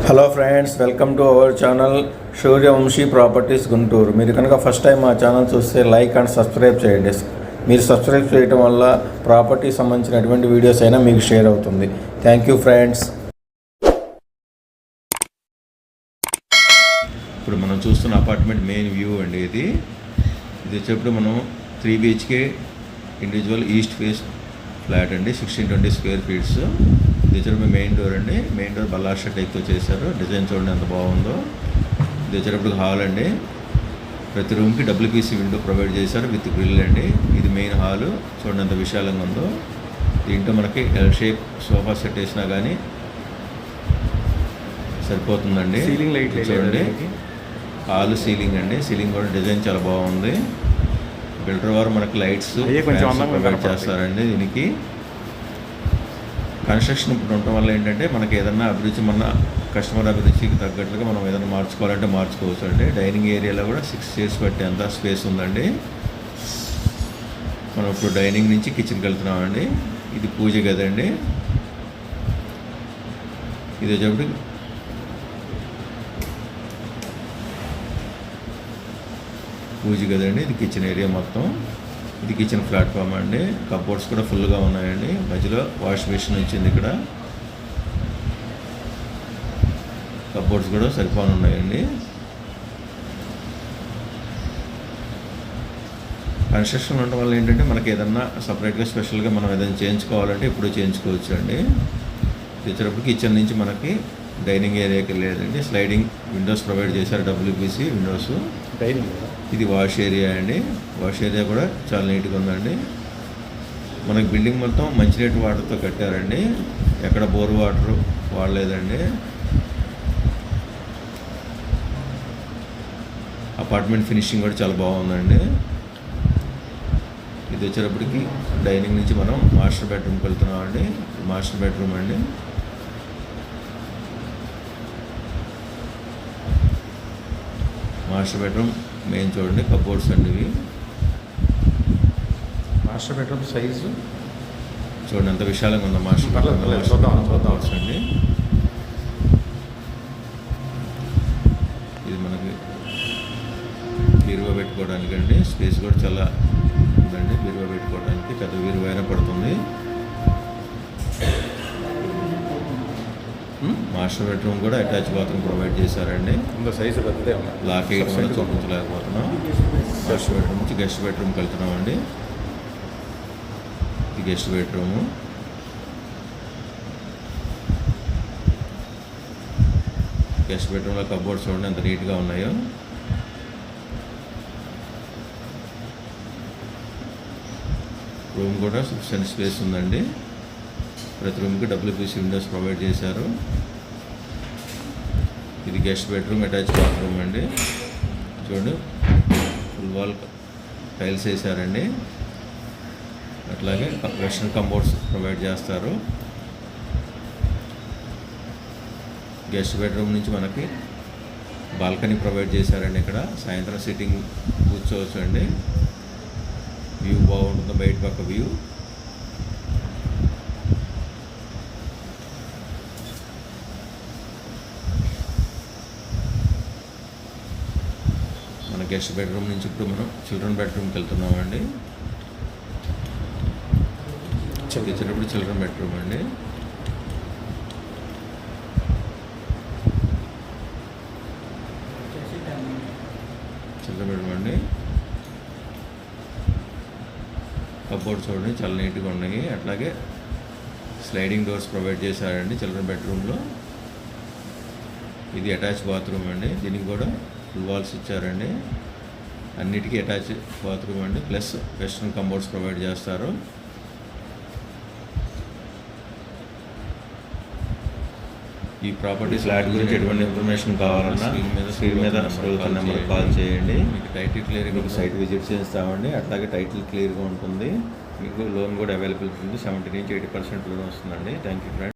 Hello friends, welcome to our channel Suryavanshi properties Guntur. మీరు కనుక first time మా ఛానల్ చూస్తే లైక్ అండ్ సబ్స్క్రైబ్ చేయండి. మీరు సబ్స్క్రైబ్ చేయడం వల్ల ప్రాపర్టీ సంబంధించినటువంటి వీడియోస్ అయినా మీకు షేర్ అవుతుంది. Thank you friends. ఇప్పుడు మనం చూస్తున్న అపార్ట్మెంట్ మెయిన్ వ్యూ అండి. ఇది వచ్చేప్పుడు మనం 3 BHK individual east face flat అండి, 1620 స్క్వేర్ ఫీట్స్. ఇది వచ్చేటప్పుడు మెయిన్ డోర్ అండి. మెయిన్ డోర్ బల్లాష టైప్తో చేశారు. డిజైన్ చూడండి ఎంత బాగుందో. ఇది వచ్చేటప్పుడు హాల్ అండి. ప్రతి రూమ్కి WPC విండో ప్రొవైడ్ చేశారు విత్ గ్రిల్ అండి. ఇది మెయిన్ హాలు చూడండి ఎంత విశాలంగా ఉందో. దీంట్లో మనకి ఎల్ షేప్ సోఫా సెట్ వేసినా కానీ సరిపోతుందండి. సీలింగ్ లైట్ చూడండి, హాల్ సీలింగ్ అండి. సీలింగ్ కూడా డిజైన్ చాలా బాగుంది. బిల్డర్ వారు మనకి లైట్స్ ప్రొవైడ్ చేస్తారండి. దీనికి కన్స్ట్రక్షన్ ఇప్పుడు ఉండటం వల్ల ఏంటంటే మనకి ఏదన్నా అభిరుచి, మన కస్టమర్ అభిరుచికి తగ్గట్లుగా మనం ఏదైనా మార్చుకోవాలంటే మార్చుకోవచ్చు అండి. డైనింగ్ ఏరియాలో కూడా 6 చైర్స్ పట్టే అంత స్పేస్ ఉందండి. మనం ఇప్పుడు డైనింగ్ నుంచి కిచెన్కి వెళ్తున్నామండి. ఇది పూజ గది అండి. ఇది వచ్చేప్పుడు పూజ గది అండి. ఇది కిచెన్ ఏరియా మొత్తం. ఇది కిచెన్ ప్లాట్ఫామ్ అండి. కబోర్డ్స్ కూడా ఫుల్గా ఉన్నాయండి. మధ్యలో వాష్ బేసిన్ వచ్చింది. ఇక్కడ కబోర్డ్స్ కూడా సరిపోని ఉన్నాయండి. కన్స్ట్రక్షన్ ఉండడం వల్ల ఏంటంటే మనకి ఏదన్నా సపరేట్గా స్పెషల్గా మనం ఏదైనా చేయించుకోవాలంటే ఇప్పుడు చేయించుకోవచ్చు అండి. తెచ్చేటప్పుడు కిచెన్ నుంచి మనకి డైనింగ్ ఏరియాకి లేదండి. స్లైడింగ్ విండోస్ ప్రొవైడ్ చేశారు, WPC విండోస్. ఇది వాష్ ఏరియా అండి. వాష్ ఏరియా కూడా చాలా నీట్గా ఉందండి. మనకి బిల్డింగ్ మొత్తం మంచినీటి వాటర్తో కట్టారండి. ఎక్కడ బోర్ వాటర్ వాడలేదండి. అపార్ట్మెంట్ ఫినిషింగ్ కూడా చాలా బాగుందండి. ఇది వచ్చేటప్పటికి డైనింగ్ నుంచి మనం మాస్టర్ బెడ్రూమ్కి వెళ్తున్నాం అండి. మాస్టర్ బెడ్రూమ్ అండి. మాస్టర్ బెడ్రూమ్ మెయిన్ చూడండి, కబోర్డ్స్ అండి ఇవి. మాస్టర్ బెడ్రూమ్ సైజు చూడండి ఎంత విశాలంగా ఉందో. మాస్టర్ కబోర్డ్స్ అండి. ఇది మనకి బీరువా పెట్టుకోవడానికి అండి. స్పేస్ కూడా చాలా ఉందండి. బీరువా పెట్టుకోవడానికి పెద్ద బీరువా అయినా పడుతుంది. మాస్టర్ బెడ్రూమ్ కూడా అటాచ్ బాత్రూమ్ ప్రొవైడ్ చేశారండి. సైజు పెద్దదే ఉంది. లాక్ వేయడం వల్ల చూపించలేకపోతున్నాం. మాస్టర్ బెడ్రూమ్ నుంచి గెస్ట్ బెడ్రూమ్కి వెళ్తున్నాం అండి. ఇది గెస్ట్ బెడ్రూము. గెస్ట్ బెడ్రూమ్లో కబోర్డ్స్ చూడండి ఎంత నీట్గా ఉన్నాయో. రూమ్ కూడా సఫిషియెంట్ స్పేస్ ఉందండి. ప్రతి రూమ్కి WPC విండోస్ ప్రొవైడ్ చేశారు. ఇది గెస్ట్ బెడ్రూమ్ అటాచ్ బాత్రూమ్ అండి. చూడండి ఫుల్ వాల్ టైల్స్ వేసారండి. అట్లాగే వెస్ట్రన్ కంబోర్డ్స్ ప్రొవైడ్ చేస్తారు. గెస్ట్ బెడ్రూమ్ నుంచి మనకి బాల్కనీ ప్రొవైడ్ చేశారండి. ఇక్కడ సాయంత్రం సిట్టింగ్ కూర్చోవచ్చు అండి. వ్యూ బాగుంటుంది, బయట పక్క వ్యూ. మన గెస్ట్ బెడ్రూమ్ నుంచి ఇప్పుడు మనం చిల్డ్రన్ బెడ్రూమ్కి వెళ్తున్నామండి. వచ్చేటప్పుడు చిల్డ్రన్ బెడ్రూమ్ అండి. చిల్డ్రన్ బెడ్రూమ్ అండి. కబోర్డ్స్ చూడండి చాలా నీట్గా ఉన్నాయి. అట్లాగే స్లైడింగ్ డోర్స్ ప్రొవైడ్ చేశారండి చిల్డ్రన్ బెడ్రూమ్లో. ఇది అటాచ్ బాత్రూమ్ అండి. దీనికి కూడా ఫుల్ వాల్స్ ఇచ్చారండి. అన్నిటికీ అటాచ్ బాత్రూమ్ అండి. ప్లస్ వెస్ట్రన్ కంబోర్డ్స్ ప్రొవైడ్ చేస్తారు. ఈ ప్రాపర్టీ ఫ్లాట్ గురించి ఎటువంటి ఇన్ఫర్మేషన్ కావాలన్నా స్క్రీన్ మీద నెంబర్ కాల్ చేయండి. మీకు టైటిల్ క్లియర్గా మీకు సైట్ విజిట్ చేస్తామండి. అట్లాగే టైటిల్ క్లియర్గా ఉంటుంది. మీకు లోన్ కూడా అవైలబుల్ ఉంటుంది. 70 నుంచి 80% లోన్ వస్తుందండి. Thank you friends.